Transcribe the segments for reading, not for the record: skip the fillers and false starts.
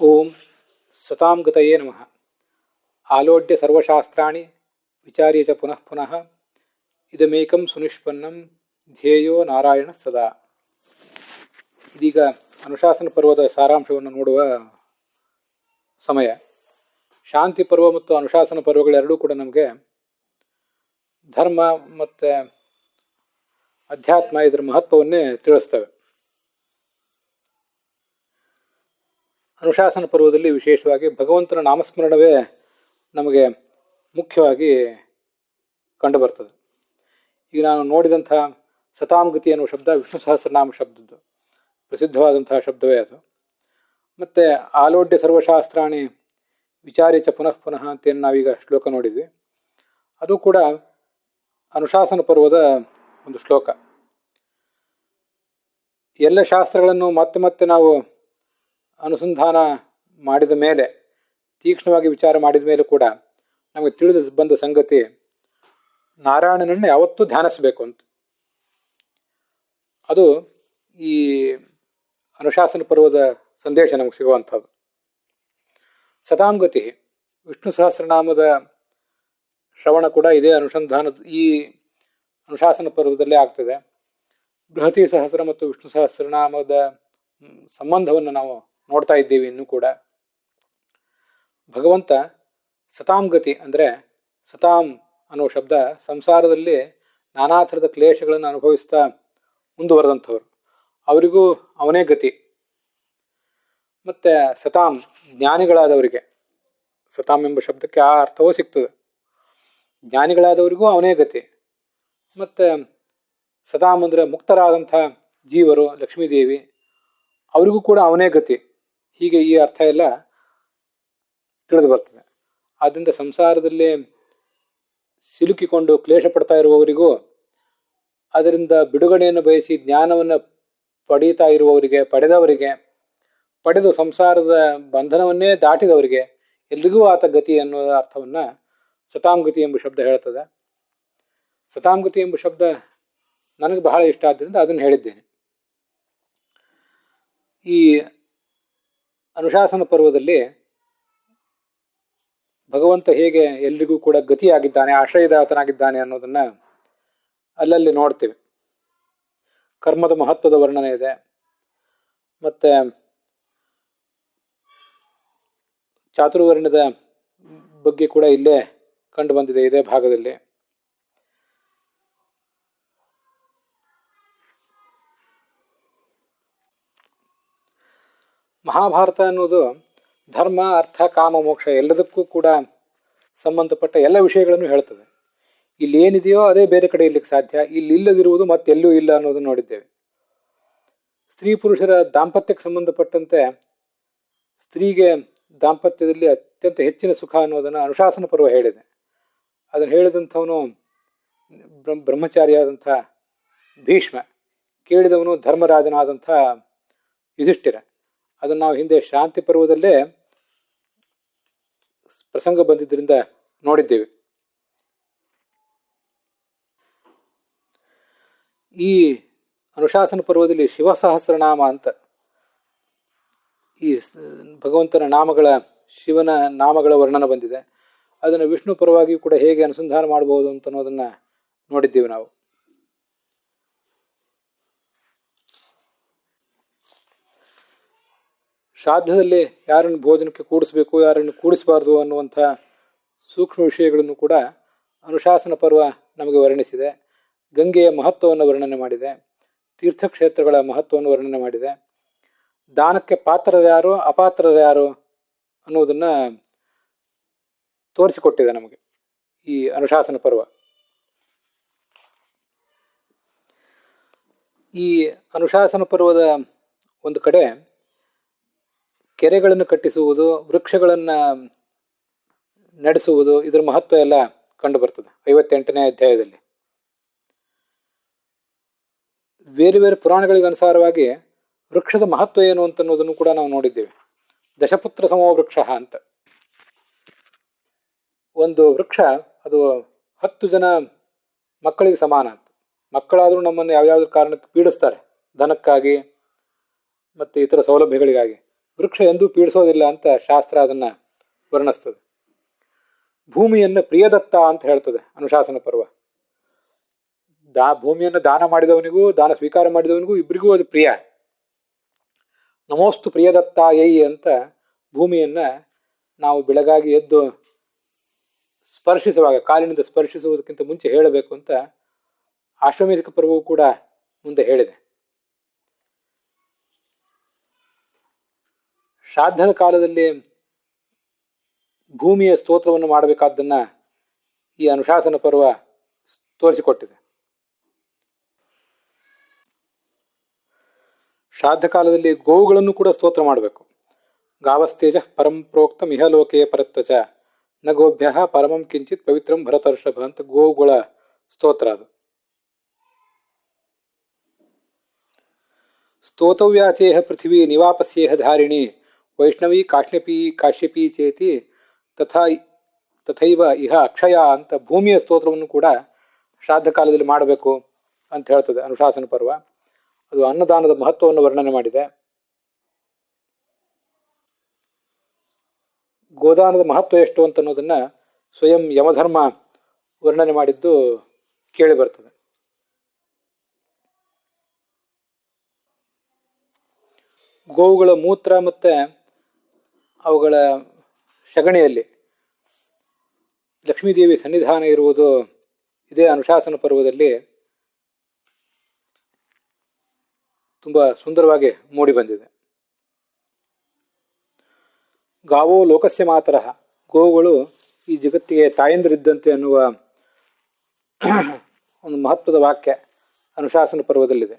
ಓಂ ಸತಾಂ ಗತಯೇ ನಮಃ. ಆಲೋಡ್ಯ ಸರ್ವಶಾಸ್ತ್ರಾಣಿ ವಿಚಾರ್ಯ ಚ ಪುನಃ ಪುನಃ ಇದಮೇಕಂ ಸುನಿಷ್ಪನ್ನಂ ಧ್ಯೇಯೋ ನಾರಾಯಣ ಸದಾ. ಇದೀಗ ಅನುಶಾಸನ ಪರ್ವದ ಸಾರಾಂಶವನ್ನು ನೋಡುವ ಸಮಯ. ಶಾಂತಿ ಪರ್ವ ಮತ್ತು ಅನುಶಾಸನ ಪರ್ವಗಳೆರಡೂ ಕೂಡ ನಮಗೆ ಧರ್ಮ ಮತ್ತು ಅಧ್ಯಾತ್ಮ ಇದರ ಮಹತ್ವವನ್ನೇ ತಿಳಿಸ್ತವೆ. ಅನುಶಾಸನ ಪರ್ವದಲ್ಲಿ ವಿಶೇಷವಾಗಿ ಭಗವಂತನ ನಾಮಸ್ಮರಣವೇ ನಮಗೆ ಮುಖ್ಯವಾಗಿ ಕಂಡುಬರ್ತದೆ. ಈಗ ನಾನು ನೋಡಿದಂಥ ಸತಾಂಗತಿ ಅನ್ನುವ ಶಬ್ದ ವಿಷ್ಣು ಸಹಸ್ರನಾಮ ಶಬ್ದದ್ದು ಪ್ರಸಿದ್ಧವಾದಂತಹ ಶಬ್ದವೇ ಅದು. ಮತ್ತು ಆಲೋಡ್ಯ ಸರ್ವಶಾಸ್ತ್ರಾಣಿ ವಿಚಾರ್ಯ ಚ ಪುನಃ ಪುನಃ ಅಂತೇನು ನಾವೀಗ ಶ್ಲೋಕ ನೋಡಿದ್ವಿ, ಅದು ಕೂಡ ಅನುಶಾಸನ ಪರ್ವದ ಒಂದು ಶ್ಲೋಕ. ಎಲ್ಲ ಶಾಸ್ತ್ರಗಳನ್ನು ಮತ್ತೆ ಮತ್ತೆ ನಾವು ಅನುಸಂಧಾನ ಮಾಡಿದ ಮೇಲೆ, ತೀಕ್ಷ್ಣವಾಗಿ ವಿಚಾರ ಮಾಡಿದ ಮೇಲೆ ಕೂಡ ನಮಗೆ ತಿಳಿದು ಬಂದ ಸಂಗತಿ ನಾರಾಯಣನನ್ನು ಯಾವತ್ತೂ ಧ್ಯಾನಿಸಬೇಕು ಅಂತ. ಅದು ಈ ಅನುಶಾಸನ ಪರ್ವದ ಸಂದೇಶ ನಮಗೆ ಸಿಗುವಂಥದ್ದು. ಸತಾಂಗತಿ ವಿಷ್ಣು ಸಹಸ್ರನಾಮದ ಶ್ರವಣ ಕೂಡ ಇದೇ ಅನುಸಂಧಾನದ ಈ ಅನುಶಾಸನ ಪರ್ವದಲ್ಲೇ ಆಗ್ತದೆ. ಬೃಹತಿ ಸಹಸ್ರ ಮತ್ತು ವಿಷ್ಣು ಸಹಸ್ರನಾಮದ ಸಂಬಂಧವನ್ನು ನಾವು ನೋಡ್ತಾ ಇದ್ದೀವಿ. ಇನ್ನೂ ಕೂಡ ಭಗವಂತ ಸತಾಂಗತಿ ಅಂದರೆ, ಸತಾಂ ಅನ್ನೋ ಶಬ್ದ ಸಂಸಾರದಲ್ಲಿ ನಾನಾ ಥರದ ಕ್ಲೇಶಗಳನ್ನು ಅನುಭವಿಸ್ತಾ ಮುಂದುವರೆದಂಥವ್ರು, ಅವರಿಗೂ ಅವನೇ ಗತಿ. ಮತ್ತು ಸತಾಂ ಜ್ಞಾನಿಗಳಾದವರಿಗೆ, ಸತಾಂ ಎಂಬ ಶಬ್ದಕ್ಕೆ ಆ ಅರ್ಥವೂ ಸಿಗ್ತದೆ. ಜ್ಞಾನಿಗಳಾದವರಿಗೂ ಅವನೇ ಗತಿ. ಮತ್ತು ಸತಾಂ ಅಂದರೆ ಮುಕ್ತರಾದಂಥ ಜೀವರು, ಲಕ್ಷ್ಮೀದೇವಿ, ಅವರಿಗೂ ಕೂಡ ಅವನೇ ಗತಿ. ಹೀಗೆ ಈ ಅರ್ಥ ಎಲ್ಲ ತಿಳಿದು ಬರ್ತದೆ. ಆದ್ದರಿಂದ ಸಂಸಾರದಲ್ಲಿ ಸಿಲುಕಿಕೊಂಡು ಕ್ಲೇಶ ಪಡ್ತಾ ಇರುವವರಿಗೂ, ಅದರಿಂದ ಬಿಡುಗಡೆಯನ್ನು ಬಯಸಿ ಜ್ಞಾನವನ್ನು ಪಡೀತಾ ಇರುವವರಿಗೆ, ಪಡೆದು ಸಂಸಾರದ ಬಂಧನವನ್ನೇ ದಾಟಿದವರಿಗೆ ಎಲ್ರಿಗೂ ಆತ ಗತಿ ಅನ್ನೋ ಅರ್ಥವನ್ನು ಸತಾಂಗತಿ ಎಂಬ ಶಬ್ದ ಹೇಳ್ತದೆ. ಸತಾಂಗತಿ ಎಂಬ ಶಬ್ದ ನನಗೆ ಬಹಳ ಇಷ್ಟ ಆದ್ದರಿಂದ ಅದನ್ನು ಹೇಳಿದ್ದೇನೆ. ಈ ಅನುಶಾಸನ ಪರ್ವದಲ್ಲಿ ಭಗವಂತ ಹೇಗೆ ಎಲ್ರಿಗೂ ಕೂಡ ಗತಿಯಾಗಿದ್ದಾನೆ, ಆಶ್ರಯದಾತನಾಗಿದ್ದಾನೆ ಅನ್ನೋದನ್ನು ಅಲ್ಲಲ್ಲಿ ನೋಡ್ತೇವೆ. ಕರ್ಮದ ಮಹತ್ವದ ವರ್ಣನೆ ಇದೆ. ಮತ್ತು ಚಾತುರ್ವರ್ಣದ ಬಗ್ಗೆ ಕೂಡ ಇಲ್ಲೇ ಕಂಡು ಬಂದಿದೆ, ಇದೇ ಭಾಗದಲ್ಲಿ. ಮಹಾಭಾರತ ಅನ್ನೋದು ಧರ್ಮ, ಅರ್ಥ, ಕಾಮ, ಮೋಕ್ಷ ಎಲ್ಲದಕ್ಕೂ ಕೂಡ ಸಂಬಂಧಪಟ್ಟ ಎಲ್ಲ ವಿಷಯಗಳನ್ನು ಹೇಳ್ತದೆ. ಇಲ್ಲಿ ಏನಿದೆಯೋ ಅದೇ ಬೇರೆ ಕಡೆ ಇರ್ಲಿಕ್ಕೆ ಸಾಧ್ಯ, ಇಲ್ಲಿ ಇಲ್ಲದಿರುವುದು ಮತ್ತೆಲ್ಲೂ ಇಲ್ಲ ಅನ್ನೋದನ್ನು ನೋಡಿದ್ದೇವೆ. ಸ್ತ್ರೀ ಪುರುಷರ ದಾಂಪತ್ಯಕ್ಕೆ ಸಂಬಂಧಪಟ್ಟಂತೆ ಸ್ತ್ರೀಗೆ ದಾಂಪತ್ಯದಲ್ಲಿ ಅತ್ಯಂತ ಹೆಚ್ಚಿನ ಸುಖ ಅನ್ನೋದನ್ನು ಅನುಶಾಸನ ಪರ್ವ ಹೇಳಿದೆ. ಅದನ್ನು ಹೇಳಿದಂಥವನು ಬ್ರಹ್ಮಚಾರಿಯಾದಂಥ ಭೀಷ್ಮ, ಕೇಳಿದವನು ಧರ್ಮರಾಜನಾದಂಥ ಯುಧಿಷ್ಠಿರ. ಅದನ್ನು ನಾವು ಹಿಂದೆ ಶಾಂತಿ ಪರ್ವದಲ್ಲೇ ಪ್ರಸಂಗ ಬಂದಿದ್ದರಿಂದ ನೋಡಿದ್ದೇವೆ. ಈ ಅನುಶಾಸನ ಪರ್ವದಲ್ಲಿ ಶಿವಸಹಸ್ರನಾಮ ಅಂತ ಈ ಭಗವಂತನ ನಾಮಗಳ, ಶಿವನ ನಾಮಗಳ ವರ್ಣನ ಬಂದಿದೆ. ಅದನ್ನು ವಿಷ್ಣು ಪರವಾಗಿಯೂ ಕೂಡ ಹೇಗೆ ಅನುಸಂಧಾನ ಮಾಡಬಹುದು ಅಂತ ಅನ್ನೋದನ್ನು ನೋಡಿದ್ದೀವಿ ನಾವು. ಶ್ರಾದ್ದದಲ್ಲಿ ಯಾರನ್ನು ಭೋಜನಕ್ಕೆ ಕೂಡಿಸ್ಬೇಕು, ಯಾರನ್ನು ಕೂಡಿಸಬಾರ್ದು ಅನ್ನುವಂಥ ಸೂಕ್ಷ್ಮ ವಿಷಯಗಳನ್ನು ಕೂಡ ಅನುಶಾಸನ ಪರ್ವ ನಮಗೆ ವರ್ಣಿಸಿದೆ. ಗಂಗೆಯ ಮಹತ್ವವನ್ನು ವರ್ಣನೆ ಮಾಡಿದೆ. ತೀರ್ಥಕ್ಷೇತ್ರಗಳ ಮಹತ್ವವನ್ನು ವರ್ಣನೆ ಮಾಡಿದೆ. ದಾನಕ್ಕೆ ಪಾತ್ರರ್ಯಾರು ಅಪಾತ್ರರ್ಯಾರು ಅನ್ನುವುದನ್ನು ತೋರಿಸಿಕೊಟ್ಟಿದೆ ನಮಗೆ ಈ ಅನುಶಾಸನ ಪರ್ವ. ಈ ಅನುಶಾಸನ ಪರ್ವದ ಒಂದು ಕಡೆ ಕೆರೆಗಳನ್ನು ಕಟ್ಟಿಸುವುದು, ವೃಕ್ಷಗಳನ್ನು ನಡೆಸುವುದು, ಇದರ ಮಹತ್ವ ಎಲ್ಲ ಕಂಡು ಬರ್ತದೆ 58ನೇ ಅಧ್ಯಾಯದಲ್ಲಿ. ಬೇರೆ ಬೇರೆ ಪುರಾಣಗಳಿಗೆ ಅನುಸಾರವಾಗಿ ವೃಕ್ಷದ ಮಹತ್ವ ಏನು ಅಂತನ್ನೋದನ್ನು ಕೂಡ ನಾವು ನೋಡಿದ್ದೇವೆ. ದಶಪುತ್ರ ಸಮೋ ವೃಕ್ಷ ಅಂತ ಒಂದು ವೃಕ್ಷ, ಅದು 10 ಜನ ಮಕ್ಕಳಿಗೆ ಸಮಾನ ಅಂತ. ಮಕ್ಕಳಾದರೂ ನಮ್ಮನ್ನು ಯಾವ್ಯಾವ್ದ್ರ ಕಾರಣಕ್ಕೆ ಪೀಡಿಸ್ತಾರೆ, ಧನಕ್ಕಾಗಿ ಮತ್ತು ಇತರ ಸೌಲಭ್ಯಗಳಿಗಾಗಿ. ವೃಕ್ಷ ಎಂದೂ ಪೀಡಿಸೋದಿಲ್ಲ ಅಂತ ಶಾಸ್ತ್ರ ಅದನ್ನು ವರ್ಣಿಸ್ತದೆ. ಭೂಮಿಯನ್ನು ಪ್ರಿಯದತ್ತ ಅಂತ ಹೇಳ್ತದೆ ಅನುಶಾಸನ ಪರ್ವ. ಭೂಮಿಯನ್ನು ದಾನ ಮಾಡಿದವನಿಗೂ ದಾನ ಸ್ವೀಕಾರ ಮಾಡಿದವನಿಗೂ ಇಬ್ಬರಿಗೂ ಅದು ಪ್ರಿಯ. ನಮೋಸ್ತು ಪ್ರಿಯದತ್ತ ಯೈ ಅಂತ ಭೂಮಿಯನ್ನ ನಾವು ಬೆಳಗಾಗಿ ಎದ್ದು ಸ್ಪರ್ಶಿಸುವಾಗ, ಕಾಲಿನಿಂದ ಸ್ಪರ್ಶಿಸುವುದಕ್ಕಿಂತ ಮುಂಚೆ ಹೇಳಬೇಕು ಅಂತ ಆಶ್ವಮೇಧಿಕ ಪರ್ವವು ಕೂಡ ಮುಂದೆ ಹೇಳಿದೆ. ಶ್ರಾದ್ದದ ಕಾಲದಲ್ಲಿ ಭೂಮಿಯ ಸ್ತೋತ್ರವನ್ನು ಮಾಡಬೇಕಾದ್ದನ್ನ ಈ ಅನುಶಾಸನ ಪರ್ವ ತೋರಿಸಿಕೊಟ್ಟಿದೆ. ಶ್ರಾದ್ದ ಕಾಲದಲ್ಲಿ ಗೋವುಗಳನ್ನು ಕೂಡ ಸ್ತೋತ್ರ ಮಾಡಬೇಕು. ಗಾವಸ್ತೇಜ ಪರಂ ಪ್ರೋಕ್ತ ಮಿಹಲೋಕೆ ಪರತ್ವಚ ನ ಗೋಭ್ಯ ಪರಮಂ ಕಿಂಚಿತ್ ಪವಿತ್ರಂ ಭರತರ್ಷಭ ಅಂತ ಗೋವುಗಳ ಸ್ತೋತ್ರ ಅದು. ಸ್ತೋತವ್ಯಾಚೇಹ ಪೃಥಿವೀ ನಿವಾಪಸ್ಯೇಹ ಧಾರಿಣಿ ವೈಷ್ಣವೀ ಕಾಶ್ಯಪಿ ಚೇತಿ ತಥೈವ ಇಹ ಅಕ್ಷಯ ಅಂತ ಭೂಮಿಯ ಸ್ತೋತ್ರವನ್ನು ಕೂಡ ಶ್ರಾದ್ದ ಕಾಲದಲ್ಲಿ ಮಾಡಬೇಕು ಅಂತ ಹೇಳ್ತದೆ ಅನುಶಾಸನ ಪರ್ವ. ಅದು ಅನ್ನದಾನದ ಮಹತ್ವವನ್ನು ವರ್ಣನೆ ಮಾಡಿದೆ. ಗೋದಾನದ ಮಹತ್ವ ಎಷ್ಟು ಅಂತ ಅನ್ನೋದನ್ನ ಸ್ವಯಂ ಯಮಧರ್ಮ ವರ್ಣನೆ ಮಾಡಿದ್ದು ಕೇಳಿ ಬರ್ತದೆ. ಗೋವುಗಳ ಮೂತ್ರ ಮತ್ತೆ ಅವುಗಳ ಸಗಣಿಯಲ್ಲಿ ಲಕ್ಷ್ಮೀದೇವಿ ಸನ್ನಿಧಾನ ಇರುವುದು ಇದೇ ಅನುಶಾಸನ ಪರ್ವದಲ್ಲಿ ತುಂಬಾ ಸುಂದರವಾಗಿ ಮೂಡಿ ಬಂದಿದೆ. ಗಾವೋ ಲೋಕಸ್ಯ ಮಾತರಃ, ಗೋವುಗಳು ಈ ಜಗತ್ತಿಗೆ ತಾಯಂದಿರಿದ್ದಂತೆ ಅನ್ನುವ ಒಂದು ಮಹತ್ವದ ವಾಕ್ಯ ಅನುಶಾಸನ ಪರ್ವದಲ್ಲಿದೆ.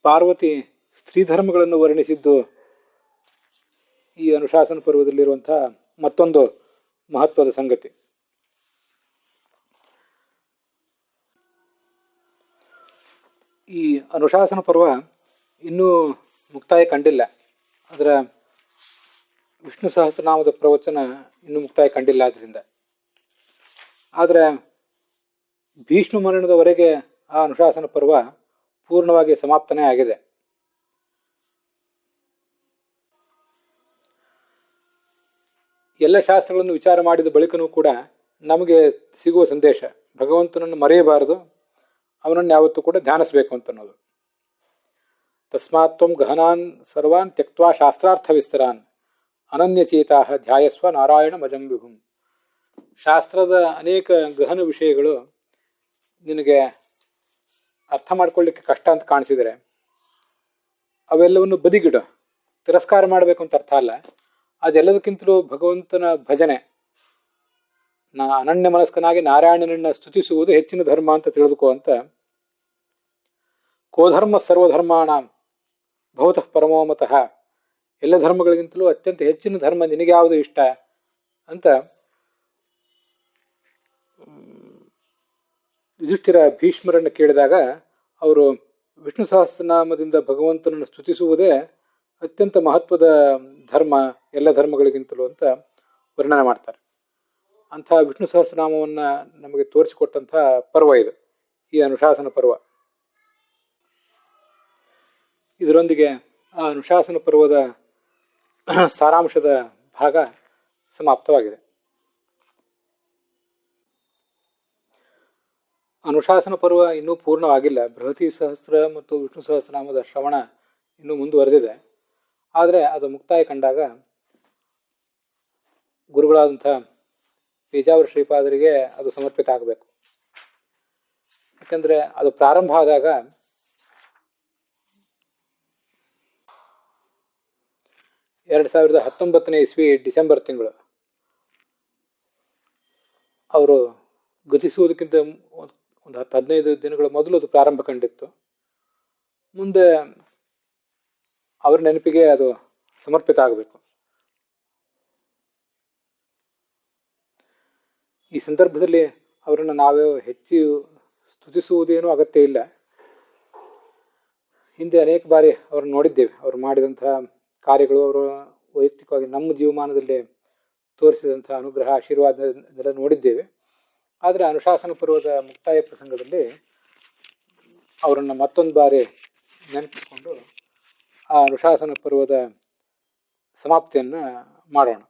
ಪಾರ್ವತಿ ಸ್ತ್ರೀಧರ್ಮಗಳನ್ನು ವರ್ಣಿಸಿದ್ದು ಈ ಅನುಶಾಸನ ಪರ್ವದಲ್ಲಿರುವಂತಹ ಮತ್ತೊಂದು ಮಹತ್ವದ ಸಂಗತಿ. ಈ ಅನುಶಾಸನ ಪರ್ವ ಇನ್ನೂ ಮುಕ್ತಾಯ ಕಂಡಿಲ್ಲ. ಅದರ ವಿಷ್ಣು ಸಹಸ್ರನಾಮದ ಪ್ರವಚನ ಇನ್ನೂ ಮುಕ್ತಾಯ ಕಂಡಿಲ್ಲ. ಆದ್ದರಿಂದ ಆದರೆ ಭೀಷ್ಮ ಮರಣದವರೆಗೆ ಆ ಅನುಶಾಸನ ಪರ್ವ ಪೂರ್ಣವಾಗಿ ಸಮಾಪ್ತನೇ ಆಗಿದೆ. ಎಲ್ಲ ಶಾಸ್ತ್ರಗಳನ್ನು ವಿಚಾರ ಮಾಡಿದ ಬಳಿಕನೂ ಕೂಡ ನಮಗೆ ಸಿಗುವ ಸಂದೇಶ ಭಗವಂತನನ್ನು ಮರೆಯಬಾರದು, ಅವನನ್ನು ಯಾವತ್ತೂ ಕೂಡ ಧ್ಯಾನಿಸಬೇಕು ಅಂತ ಅನ್ನೋದು. ತಸ್ಮಾತ್ ತ್ವಂ ಗಹನಾನ್ ಸರ್ವಾನ್ ತ್ಯಕ್ತ್ವಾ ಶಾಸ್ತ್ರಾರ್ಥ ವಿಸ್ತರಾನ್ ಅನನ್ಯಚೇತಾ ಧ್ಯಾಯಸ್ವ ನಾರಾಯಣ ಮಜಂ ವಿಭುಂ. ಶಾಸ್ತ್ರದ ಅನೇಕ ಗಹನ ವಿಷಯಗಳು ನಿನಗೆ ಅರ್ಥ ಮಾಡ್ಕೊಳ್ಳಿಕ್ಕೆ ಕಷ್ಟ ಅಂತ ಕಾಣಿಸಿದರೆ ಅವೆಲ್ಲವನ್ನು ಬದಿಗಿಡ, ತಿರಸ್ಕಾರ ಮಾಡಬೇಕು ಅಂತ ಅರ್ಥ ಅಲ್ಲ. ಅದೆಲ್ಲದಕ್ಕಿಂತಲೂ ಭಗವಂತನ ಭಜನೆ, ಅನನ್ಯ ಮನಸ್ಕನಾಗಿ ನಾರಾಯಣನನ್ನ ಸ್ತುತಿಸುವುದು ಹೆಚ್ಚಿನ ಧರ್ಮ ಅಂತ ತಿಳಿದುಕೋ ಅಂತ. ಕೋಧರ್ಮ ಸರ್ವಧರ್ಮಾಣ ಭವತಃ ಪರಮೋಮತಃ, ಎಲ್ಲ ಧರ್ಮಗಳಿಗಿಂತಲೂ ಅತ್ಯಂತ ಹೆಚ್ಚಿನ ಧರ್ಮ ನಿನಗೆ ಯಾವುದು ಇಷ್ಟ ಅಂತ ಯುಧಿಷ್ಠಿರ ಭೀಷ್ಮರನ್ನು ಕೇಳಿದಾಗ ಅವರು ವಿಷ್ಣು ಸಹಸ್ರನಾಮದಿಂದ ಭಗವಂತನನ್ನು ಸ್ತುತಿಸುವುದೇ ಅತ್ಯಂತ ಮಹತ್ವದ ಧರ್ಮ ಎಲ್ಲ ಧರ್ಮಗಳಿಗಿಂತಲೂ ಅಂತ ವರ್ಣನೆ ಮಾಡ್ತಾರೆ. ಅಂಥ ವಿಷ್ಣು ಸಹಸ್ರನಾಮವನ್ನು ನಮಗೆ ತೋರಿಸಿಕೊಟ್ಟಂಥ ಪರ್ವ ಇದು, ಈ ಅನುಶಾಸನ ಪರ್ವ. ಇದರೊಂದಿಗೆ ಆ ಅನುಶಾಸನ ಪರ್ವದ ಸಾರಾಂಶದ ಭಾಗ ಸಮಾಪ್ತವಾಗಿದೆ. ಅನುಶಾಸನ ಪರ್ವ ಇನ್ನೂ ಪೂರ್ಣವಾಗಿಲ್ಲ. ಬೃಹತಿ ಸಹಸ್ರ ಮತ್ತು ವಿಷ್ಣು ಸಹಸ್ರನಾಮದ ಶ್ರವಣ ಇನ್ನೂ ಮುಂದುವರೆದಿದೆ. ಆದರೆ ಅದು ಮುಕ್ತಾಯ ಕಂಡಾಗ ಗುರುಗಳಾದಂಥ ಪೇಜಾವರ ಶ್ರೀಪಾದರಿಗೆ ಅದು ಸಮರ್ಪಿತ ಆಗಬೇಕು. ಯಾಕಂದ್ರೆ ಅದು ಪ್ರಾರಂಭ ಆದಾಗ 2019 ಇಸ್ವಿ ಡಿಸೆಂಬರ್ ತಿಂಗಳು ಅವರು ಗತಿಸುವುದಕ್ಕಿಂತ ಒಂದು 10-15 ದಿನಗಳ ಮೊದಲು ಅದು ಪ್ರಾರಂಭ ಕಂಡಿತ್ತು. ಮುಂದೆ ಅವರ ನೆನಪಿಗೆ ಅದು ಸಮರ್ಪಿತ ಆಗಬೇಕು. ಈ ಸಂದರ್ಭದಲ್ಲಿ ಅವರನ್ನು ನಾವೇ ಹೆಚ್ಚು ಸ್ತುತಿಸುವುದೇನೂ ಅಗತ್ಯ ಇಲ್ಲ. ಹಿಂದೆ ಅನೇಕ ಬಾರಿ ಅವ್ರನ್ನ ನೋಡಿದ್ದೇವೆ. ಅವರು ಮಾಡಿದಂತಹ ಕಾರ್ಯಗಳು, ಅವರು ವೈಯಕ್ತಿಕವಾಗಿ ನಮ್ಮ ಜೀವಮಾನದಲ್ಲಿ ತೋರಿಸಿದಂತಹ ಅನುಗ್ರಹ, ಆಶೀರ್ವಾದ ಇದೆಲ್ಲ ನೋಡಿದ್ದೇವೆ. ಆದರೆ ಅನುಶಾಸನ ಪರ್ವದ ಮುಕ್ತಾಯ ಪ್ರಸಂಗದಲ್ಲಿ ಅವರನ್ನು ಮತ್ತೊಂದು ಬಾರಿ ನೆನಪಿಸಿಕೊಂಡು ಆ ಋಷಾಸನ ಪರ್ವದ ಸಮಾಪ್ತಿಯನ್ನು ಮಾಡೋಣ.